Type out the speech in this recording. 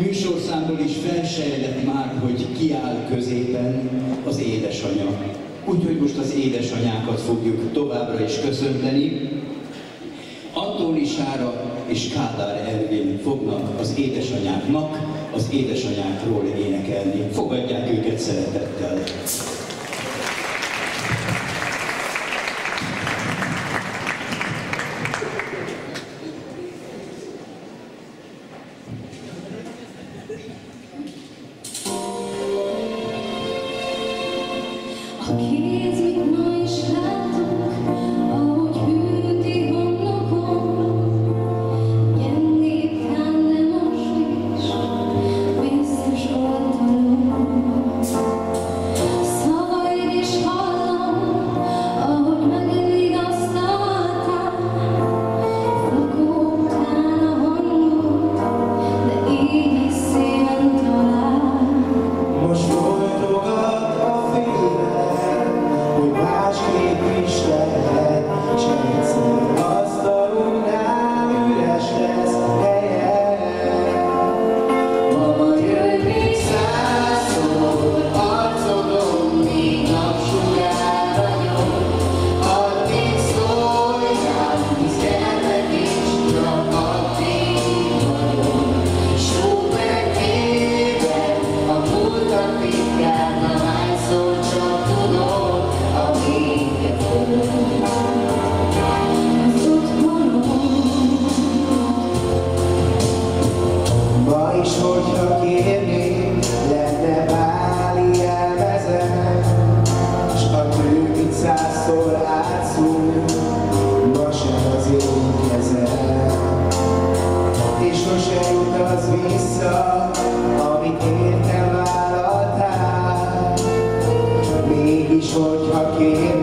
műsorszámból is felsejlett már, hogy kiáll középen az édesanya. Úgyhogy most az édesanyákat fogjuk továbbra is köszönteni. Antóni Sára és Kádár Ervin fognak az édesanyáknak, az édesanyákról énekelni. Fogadják őket szeretettel! Hogyha kér